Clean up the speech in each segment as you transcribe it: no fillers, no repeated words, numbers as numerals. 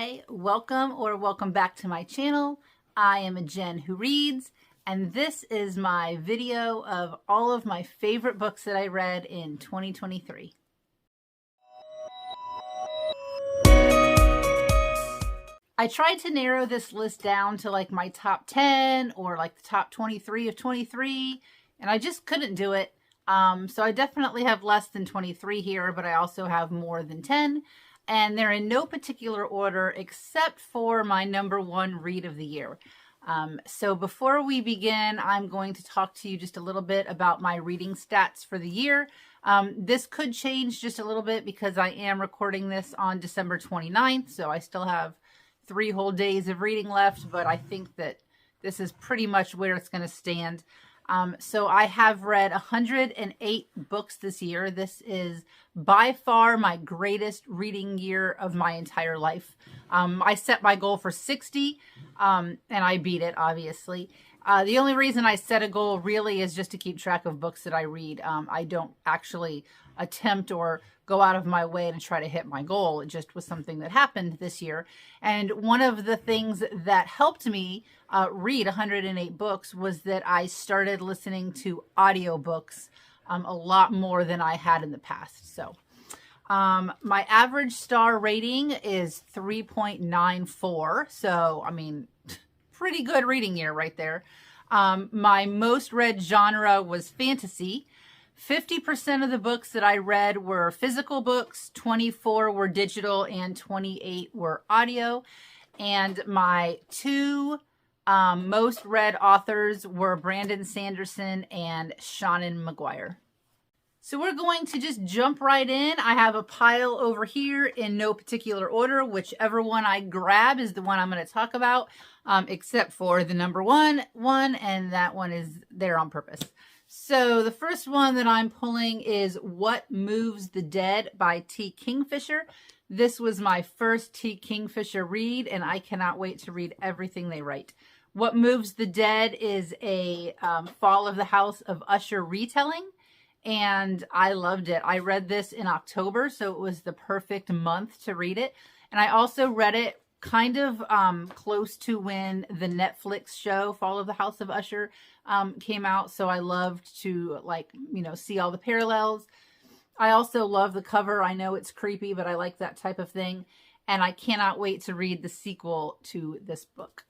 Hi, welcome back to my channel. I am a Jen who reads, and this is my video of all of my favorite books that I read in 2023. I tried to narrow this list down to like my top 10 or like the top 23 of 23, and I just couldn't do it. So I definitely have less than 23 here, but I also have more than 10. And they're in no particular order except for my #1 read of the year. So before we begin, I'm going to talk to you just a little bit about my reading stats for the year. This could change just a little bit because I am recording this on December 29th, so I still have 3 whole days of reading left, but I think that this is pretty much where it's going to stand. So I have read 108 books this year. This is by far my greatest reading year of my entire life. I set my goal for 60, and I beat it, obviously. The only reason I set a goal really is just to keep track of books that I read. I don't actually attempt or go out of my way to try to hit my goal. It just was something that happened this year. And one of the things that helped me read 108 books was that I started listening to audiobooks a lot more than I had in the past. So my average star rating is 3.94. So, I mean, pretty good reading year right there. My most read genre was fantasy. 50% of the books that I read were physical books, 24 were digital, and 28 were audio. And my 2 most read authors were Brandon Sanderson and Seanan McGuire. So we're going to just jump right in. I have a pile over here in no particular order. Whichever one I grab is the one I'm going to talk about, except for the #1 one, and that one is there on purpose. So the first one that I'm pulling is What Moves the Dead by T. Kingfisher. This was my first T. Kingfisher read, and I cannot wait to read everything they write. What Moves the Dead is a Fall of the House of Usher retelling, and I loved it. I read this in October, so it was the perfect month to read it. And I also read it kind of close to when the Netflix show Fall of the House of Usher came out, so I loved to, like, you know, see all the parallels. I also love the cover. I know it's creepy, but I like that type of thing, and I cannot wait to read the sequel to this book.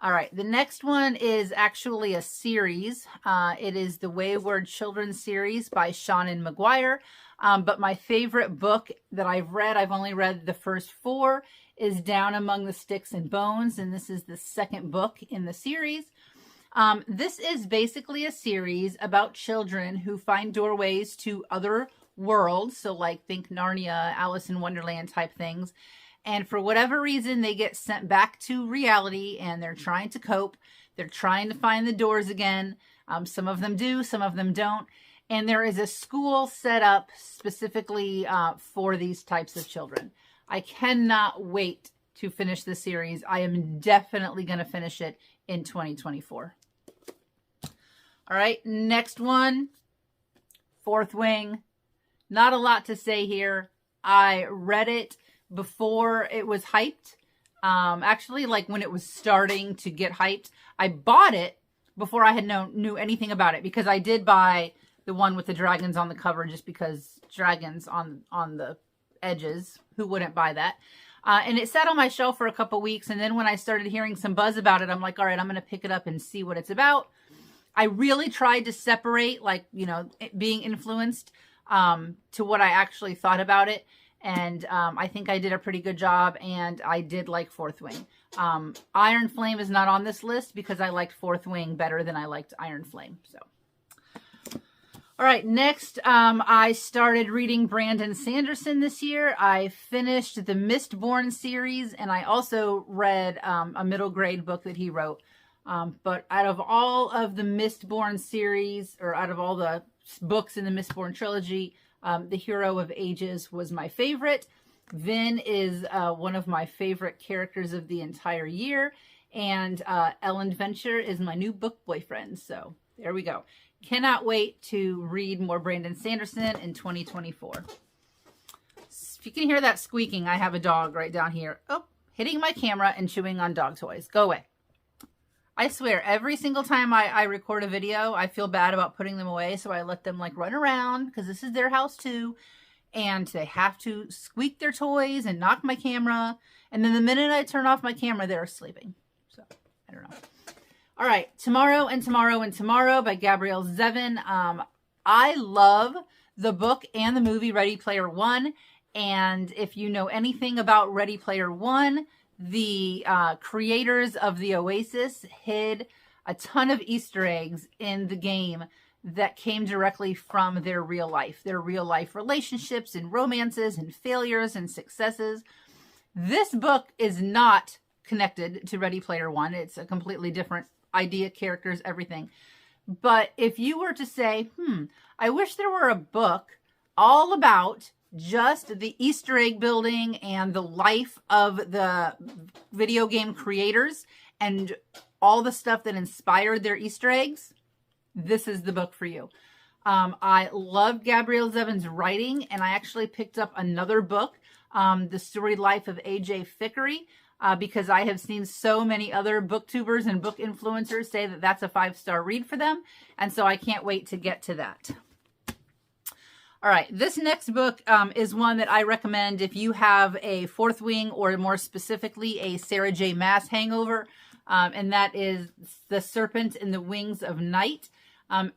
All right, the next one is actually a series. It is the Wayward Children series by Seanan McGuire. But my favorite book that I've read, I've only read the first 4, is Down Among the Sticks and Bones, and this is the second book in the series. This is basically a series about children who find doorways to other worlds, so like think Narnia, Alice in Wonderland type things. And for whatever reason, they get sent back to reality, and they're trying to cope. They're trying to find the doors again. Some of them do, some of them don't. And there is a school set up specifically for these types of children. I cannot wait to finish the series. I am definitely going to finish it in 2024. All right, next one, Fourth Wing. Not a lot to say here. I read it before it was hyped. Actually, like when it was starting to get hyped. I bought it before I had knew anything about it, because I did buy the one with the dragons on the cover just because dragons on the edges. Who wouldn't buy that? And it sat on my shelf for a couple weeks, and then when I started hearing some buzz about it, I'm like, all right, I'm going to pick it up and see what it's about. I really tried to separate, like, you know, being influenced to what I actually thought about it. And I think I did a pretty good job, and I did like Fourth Wing. Iron Flame is not on this list because I liked Fourth Wing better than I liked Iron Flame. So, all right, next, I started reading Brandon Sanderson this year. I finished the Mistborn series, and I also read a middle grade book that he wrote. But out of all of the Mistborn series, or out of all the books in the Mistborn trilogy, The Hero of Ages was my favorite. Vin is one of my favorite characters of the entire year. And Ellen Venture is my new book boyfriend. So there we go. Cannot wait to read more Brandon Sanderson in 2024. If you can hear that squeaking, I have a dog right down here. Oh, hitting my camera and chewing on dog toys. Go away. I swear, every single time I record a video, I feel bad about putting them away. So I let them like run around because this is their house too. And they have to squeak their toys and knock my camera. And then the minute I turn off my camera, they're sleeping. So I don't know. All right. Tomorrow and Tomorrow and Tomorrow by Gabrielle Zevin. I love the book and the movie Ready Player One. And if you know anything about Ready Player One, the creators of the Oasis hid a ton of Easter eggs in the game that came directly from their real life relationships and romances and failures and successes. This book is not connected to Ready Player One. It's a completely different idea, characters, everything. But if you were to say, I wish there were a book all about just the Easter egg building and the life of the video game creators and all the stuff that inspired their Easter eggs, this is the book for you. I love Gabrielle Zevin's writing, and I actually picked up another book, The Storied Life of A.J. Fickery, because I have seen so many other booktubers and book influencers say that that's a 5-star read for them, and so I can't wait to get to that. All right, this next book is one that I recommend if you have a Fourth Wing, or more specifically a Sarah J. Maas hangover, and that is The Serpent in the Wings of Night.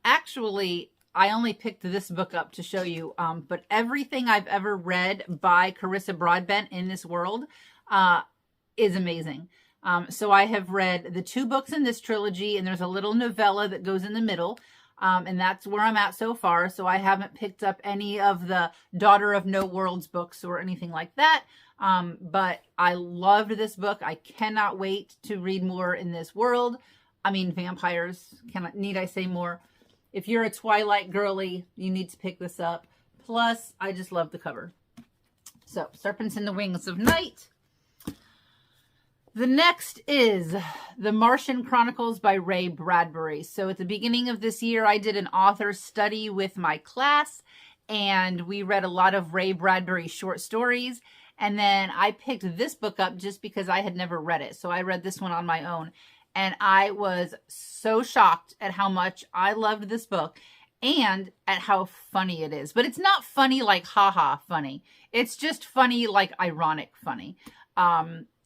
Actually, I only picked this book up to show you, but everything I've ever read by Carissa Broadbent in this world is amazing. So I have read the 2 books in this trilogy, and there's a little novella that goes in the middle. And that's where I'm at so far. So I haven't picked up any of the Daughter of No Worlds books or anything like that. But I loved this book. I cannot wait to read more in this world. I mean, vampires. Need I say more? If you're a Twilight girly, you need to pick this up. Plus, I just love the cover. So, Serpents in the Wings of Night. The next is The Martian Chronicles by Ray Bradbury. So at the beginning of this year, I did an author study with my class, and we read a lot of Ray Bradbury short stories. And then I picked this book up just because I had never read it. So I read this one on my own, and I was so shocked at how much I loved this book and at how funny it is. But it's not funny like haha funny. It's just funny like ironic funny.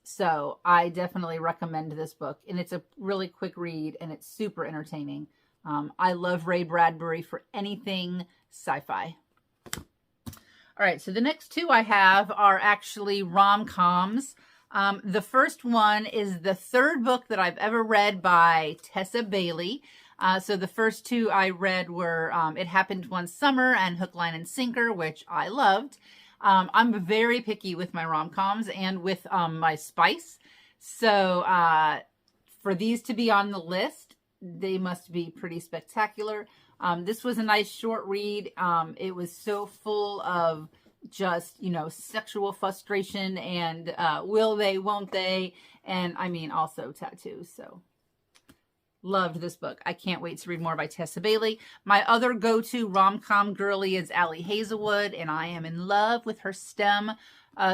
So I definitely recommend this book, and it's a really quick read, and it's super entertaining. I love Ray Bradbury for anything sci-fi. All right, so the next 2 I have are actually rom-coms. The first one is the 3rd book that I've ever read by Tessa Bailey. So the first 2 I read were It Happened One Summer and Hook, Line, and Sinker, which I loved. I'm very picky with my rom-coms and with my spice. So for these to be on the list, they must be pretty spectacular. This was a nice short read. It was so full of just, sexual frustration and will they, won't they? And I mean, also tattoos. So loved this book. I can't wait to read more by Tessa Bailey. My other go-to rom-com girly is Allie Hazelwood, and I am in love with her STEM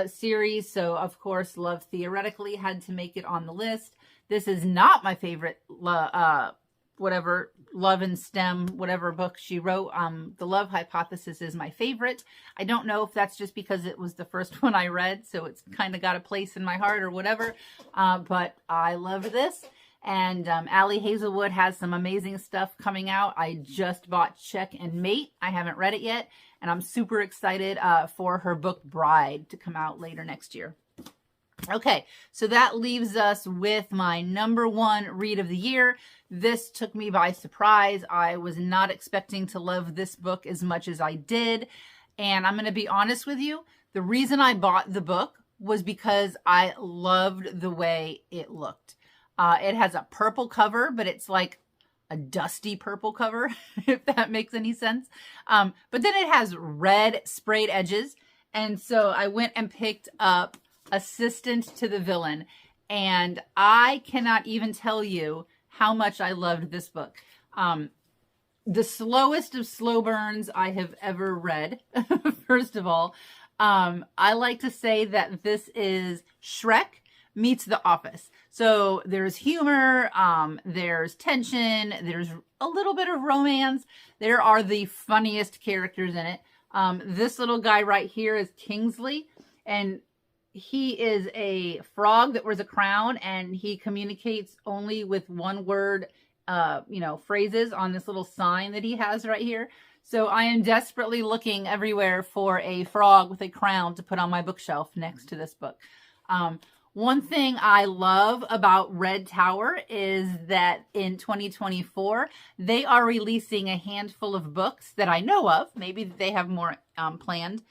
series. So, of course, Love Theoretically had to make it on the list. This is not my favorite, whatever, Love and STEM, whatever book she wrote. The Love Hypothesis is my favorite. I don't know if that's just because it was the first one I read, so it's kind of got a place in my heart or whatever. But I love this. And Allie Hazelwood has some amazing stuff coming out. I just bought Check and Mate. I haven't read it yet. And I'm super excited for her book Bride to come out later next year. Okay, so that leaves us with my #1 read of the year. This took me by surprise. I was not expecting to love this book as much as I did. And I'm going to be honest with you. The reason I bought the book was because I loved the way it looked. It has a purple cover, but it's like a dusty purple cover, if that makes any sense. But then it has red sprayed edges. And so I went and picked up Assistant to the Villain. And I cannot even tell you how much I loved this book. The slowest of slow burns I have ever read, first of all. I like to say that this is Shrek meets The Office. So there's humor, there's tension, there's a little bit of romance. There are the funniest characters in it. This little guy right here is Kingsley, and he is a frog that wears a crown, and he communicates only with one word, phrases on this little sign that he has right here. So I am desperately looking everywhere for a frog with a crown to put on my bookshelf next to this book. One thing I love about Red Tower is that in 2024, they are releasing a handful of books that I know of. Maybe they have more planned,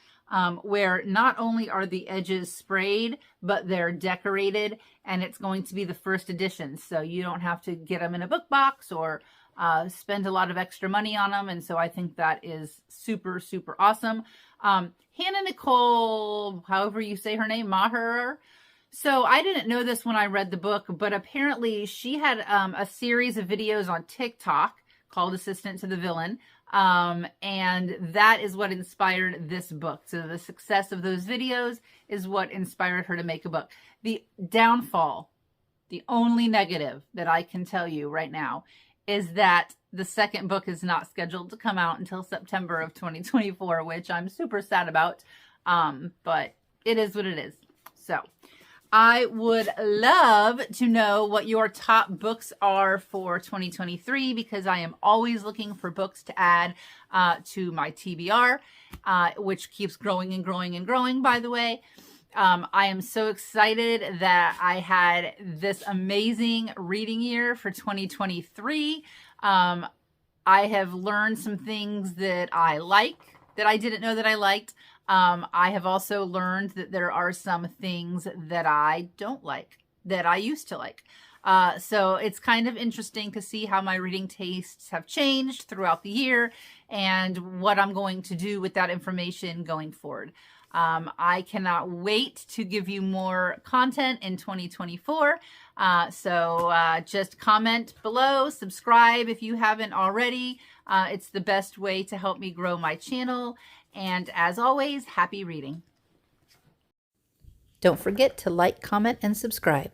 where not only are the edges sprayed, but they're decorated, and it's going to be the first edition. So you don't have to get them in a book box or spend a lot of extra money on them. And so I think that is super, super awesome. Hannah Nicole, however you say her name, Maher. So I didn't know this when I read the book, but apparently she had a series of videos on TikTok called Assistant to the Villain. And that is what inspired this book. So the success of those videos is what inspired her to make a book. The downfall, the only negative that I can tell you right now, is that the second book is not scheduled to come out until September of 2024, which I'm super sad about. But it is what it is. So I would love to know what your top books are for 2023, because I am always looking for books to add to my TBR, which keeps growing and growing and growing, by the way. I am so excited that I had this amazing reading year for 2023. I have learned some things that I like, that I didn't know that I liked. I have also learned that there are some things that I don't like, that I used to like. So it's kind of interesting to see how my reading tastes have changed throughout the year and what I'm going to do with that information going forward. I cannot wait to give you more content in 2024. So just comment below, subscribe if you haven't already. It's the best way to help me grow my channel. And as always, happy reading. Don't forget to like, comment, and subscribe.